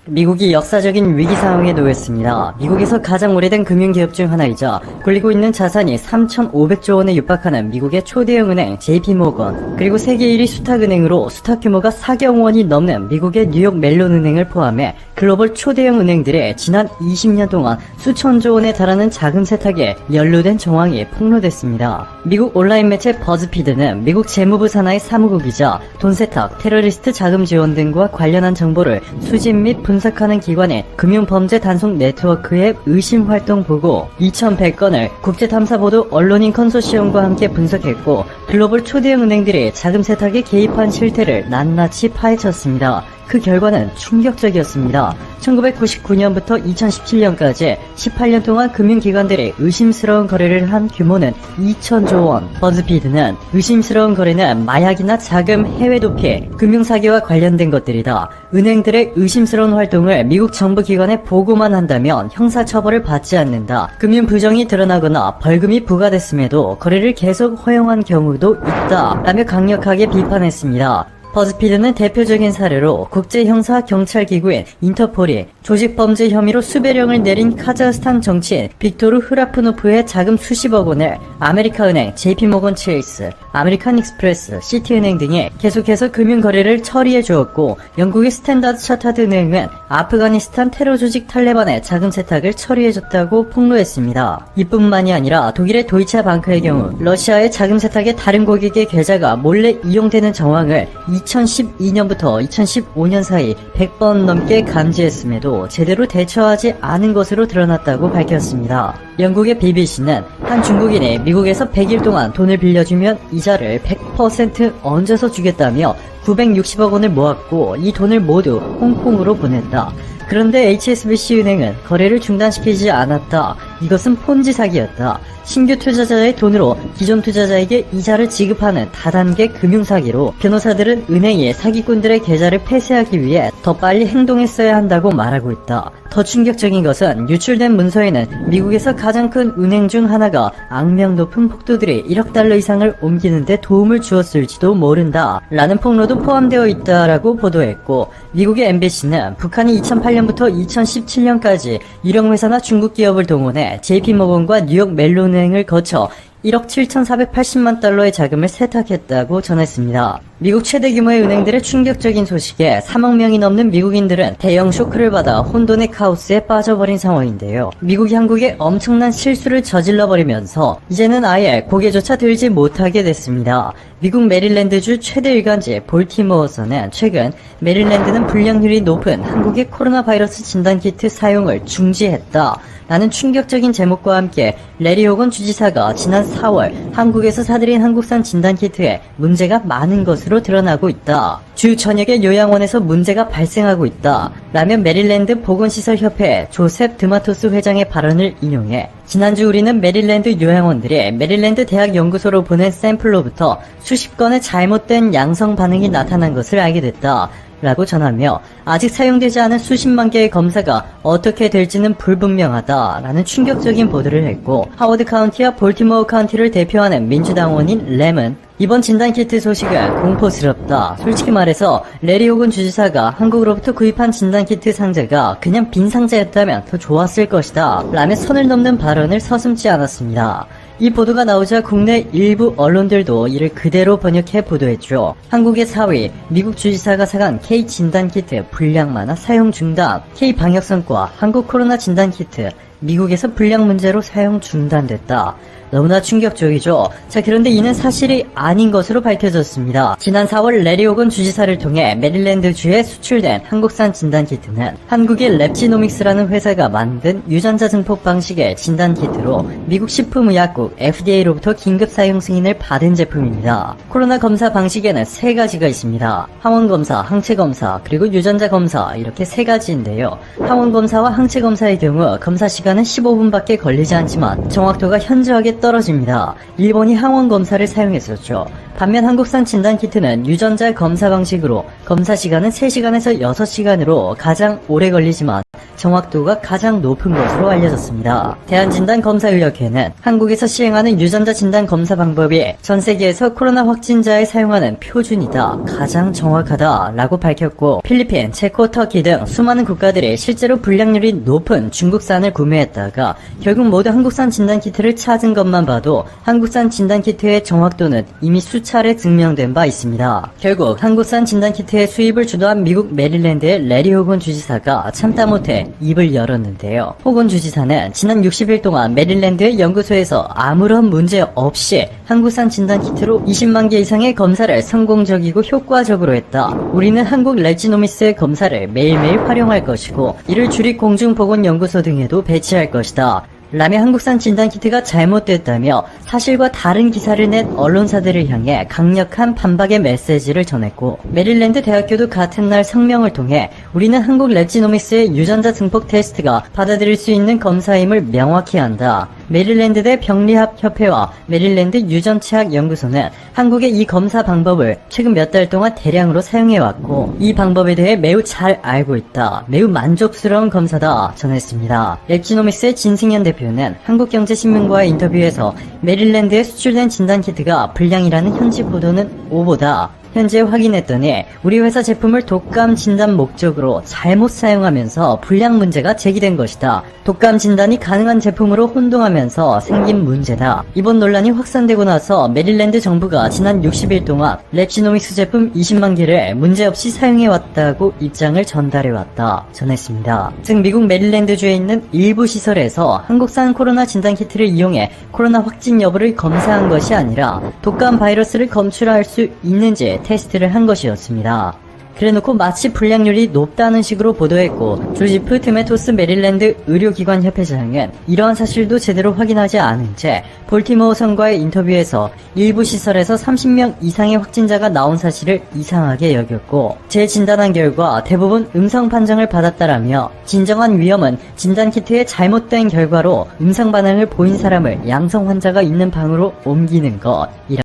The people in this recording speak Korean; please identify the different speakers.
Speaker 1: 미국이 역사적인 위기 상황에 놓였습니다. 미국에서 가장 오래된 금융기업 중 하나이자 굴리고 있는 자산이 3,500조 원에 육박하는 미국의 초대형 은행 JP모건, 그리고 세계 1위 수탁은행으로 수탁 규모가 4억 원이 넘는 미국의 뉴욕 멜론 은행을 포함해 글로벌 초대형 은행들의 지난 20년 동안 수천조 원에 달하는 자금 세탁에 연루된 정황이 폭로됐습니다. 미국 온라인 매체 버즈피드는 미국 재무부 산하의 사무국이자 돈 세탁, 테러리스트 자금 지원 등과 관련한 정보를 수집 및 분석하는 기관인 금융범죄 단속 네트워크의 의심 활동 보고 2100건을 국제탐사보도 언론인 컨소시엄과 함께 분석했고, 글로벌 초대형 은행들이 자금 세탁에 개입한 실태를 낱낱이 파헤쳤습니다. 그 결과는 충격적이었습니다. 1999년부터 2017년까지 18년 동안 금융기관들이 의심스러운 거래를 한 규모는 2천조 원. 버즈피드는 의심스러운 거래는 마약이나 자금, 해외 도피, 금융사기와 관련된 것들이다. 은행들의 의심스러운 활동을 미국 정부 기관에 보고만 한다면 형사처벌을 받지 않는다. 금융 부정이 드러나거나 벌금이 부과됐음에도 거래를 계속 허용한 경우도 있다. 라며 강력하게 비판했습니다. 버즈피드는 대표적인 사례로 국제형사경찰기구인 인터폴이 조직범죄 혐의로 수배령을 내린 카자흐스탄 정치인 빅토르 흐라프노프의 자금 수십억 원을 아메리카은행, JP모건 체이스, 아메리칸 익스프레스, 시티은행 등에 계속해서 금융거래를 처리해 주었고, 영국의 스탠다드 차타드 은행은 아프가니스탄 테러 조직 탈레반의 자금 세탁을 처리해 줬다고 폭로했습니다. 이뿐만이 아니라 독일의 도이체방크의 경우 러시아의 자금 세탁에 다른 고객의 계좌가 몰래 이용되는 정황을 2012년부터 2015년 사이 100번 넘게 감지했음에도 제대로 대처하지 않은 것으로 드러났다고 밝혔습니다. 영국의 BBC는 한 중국인이 미국에서 100일 동안 돈을 빌려주면 이자를 100% 얹어서 주겠다며 960억 원을 모았고, 이 돈을 모두 홍콩으로 보냈다. 그런데 HSBC 은행은 거래를 중단시키지 않았다. 이것은 폰지 사기였다. 신규 투자자의 돈으로 기존 투자자에게 이자를 지급하는 다단계 금융사기로 변호사들은 은행이 사기꾼들의 계좌를 폐쇄하기 위해 더 빨리 행동했어야 한다고 말하고 있다. 더 충격적인 것은 유출된 문서에는 미국에서 가장 큰 은행 중 하나가 악명 높은 폭도들이 1억 달러 이상을 옮기는데 도움을 주었을지도 모른다 라는 폭로도 포함되어 있다라고 보도했고, 미국의 MBC는 북한이 2008년부터 2017년까지 유령 회사나 중국 기업을 동원해 JP모건과 뉴욕 멜론 은행을 거쳐 1억 7,480만 달러의 자금을 세탁했다고 전했습니다. 미국 최대 규모의 은행들의 충격적인 소식에 3억 명이 넘는 미국인들은 대형 쇼크를 받아 혼돈의 카오스에 빠져버린 상황인데요. 미국이 한국에 엄청난 실수를 저질러버리면서 이제는 아예 고개조차 들지 못하게 됐습니다. 미국 메릴랜드주 최대 일간지 볼티모어서는 최근 메릴랜드는 불량률이 높은 한국의 코로나 바이러스 진단키트 사용을 중지했다 라는 충격적인 제목과 함께 레리 호건 주지사가 지난 4월 한국에서 사들인 한국산 진단키트에 문제가 많은 것으로 드러나고 있다. 주 전역의 요양원에서 문제가 발생하고 있다 라며 메릴랜드 보건시설협회 조셉 드마토스 회장의 발언을 인용해, 지난주 우리는 메릴랜드 요양원들이 메릴랜드 대학 연구소로 보낸 샘플로부터 수십 건의 잘못된 양성 반응이 나타난 것을 알게 됐다 라고 전하며, 아직 사용되지 않은 수십만 개의 검사가 어떻게 될지는 불분명하다 라는 충격적인 보도를 했고, 하워드 카운티와 볼티모어 카운티를 대표하는 민주당원인 램은 이번 진단키트 소식은 공포스럽다. 솔직히 말해서 레리 호건 주지사가 한국으로부터 구입한 진단키트 상자가 그냥 빈 상자였다면 더 좋았을 것이다 라며 선을 넘는 발언을 서슴지 않았습니다. 이 보도가 나오자 국내 일부 언론들도 이를 그대로 번역해 보도했죠. 한국의 4위, 미국 주지사가 사간 K 진단키트 불량 만화 사용 중단, K 방역성과 한국 코로나 진단키트, 미국에서 불량 문제로 사용 중단됐다. 너무나 충격적이죠. 자, 그런데 이는 사실이 아닌 것으로 밝혀졌습니다. 지난 4월 레리 호건 주지사를 통해 메릴랜드주에 수출된 한국산 진단키트는 한국의 랩지노믹스라는 회사가 만든 유전자 증폭 방식의 진단키트로 미국 식품의약국 FDA로부터 긴급 사용 승인을 받은 제품입니다. 코로나 검사 방식에는 3가지가 있습니다. 항원검사, 항체검사, 그리고 유전자검사, 이렇게 3가지인데요. 항원검사와 항체검사의 경우 검사 시간은 15분밖에 걸리지 않지만 정확도가 현저하게 떨어집니다. 일본이 항원 검사를 사용했었죠. 반면 한국산 진단키트는 유전자 검사 방식으로 검사 시간은 3시간에서 6시간으로 가장 오래 걸리지만 정확도가 가장 높은 것으로 알려졌습니다. 대한진단검사의학회는 한국에서 시행하는 유전자 진단 검사 방법이 전 세계에서 코로나 확진자에 사용하는 표준이다, 가장 정확하다라고 밝혔고, 필리핀, 체코, 터키 등 수많은 국가들이 실제로 불량률이 높은 중국산을 구매했다가 결국 모두 한국산 진단키트를 찾은 것만 봐도 한국산 진단키트의 정확도는 이미 수차례 증명된 바 있습니다. 결국 한국산 진단키트의 수입을 주도한 미국 메릴랜드의 레리 호건 주지사가 참다 못해 입을 열었는데요. 호건 주지사는 지난 60일 동안 메릴랜드의 연구소에서 아무런 문제 없이 한국산 진단키트로 20만 개 이상의 검사를 성공적이고 효과적으로 했다. 우리는 한국 랩지노미스의 검사를 매일매일 활용할 것이고 이를 주립공중보건연구소 등에도 배치할 것이다. 라며 한국산 진단키트가 잘못됐다며 사실과 다른 기사를 낸 언론사들을 향해 강력한 반박의 메시지를 전했고, 메릴랜드 대학교도 같은 날 성명을 통해 우리는 한국 랩지노미스의 유전자 증폭 테스트가 받아들일 수 있는 검사임을 명확히 한다. 메릴랜드대 병리학협회와 메릴랜드 유전체학연구소는 한국의 이 검사 방법을 최근 몇 달 동안 대량으로 사용해왔고 이 방법에 대해 매우 잘 알고 있다. 매우 만족스러운 검사다 전했습니다. 랩지노미스의 진승현 대표는 한국경제신문과의 인터뷰에서 메릴랜드에 수출된 진단키트가 불량이라는 현지 보도는 오보다. 현재 확인했더니 우리 회사 제품을 독감 진단 목적으로 잘못 사용하면서 불량 문제가 제기된 것이다. 독감 진단이 가능한 제품으로 혼동하면서 생긴 문제다. 이번 논란이 확산되고 나서 메릴랜드 정부가 지난 60일 동안 랩지노믹스 제품 20만 개를 문제없이 사용해왔다고 입장을 전달해왔다 전했습니다. 즉 미국 메릴랜드주에 있는 일부 시설에서 한국산 코로나 진단키트를 이용해 코로나 확진 여부를 검사한 것이 아니라 독감 바이러스를 검출할 수 있는지 테스트를 한 것이었습니다. 그래놓고 마치 불량률이 높다는 식으로 보도했고, 조지프 드메토스 메릴랜드 의료기관 협회장은 이러한 사실도 제대로 확인하지 않은 채 볼티모어 선과의 인터뷰에서 일부 시설에서 30명 이상의 확진자가 나온 사실을 이상하게 여겼고, 재진단한 결과 대부분 음성 판정을 받았다라며 진정한 위험은 진단키트의 잘못된 결과로 음성 반응을 보인 사람을 양성 환자가 있는 방으로 옮기는 것이라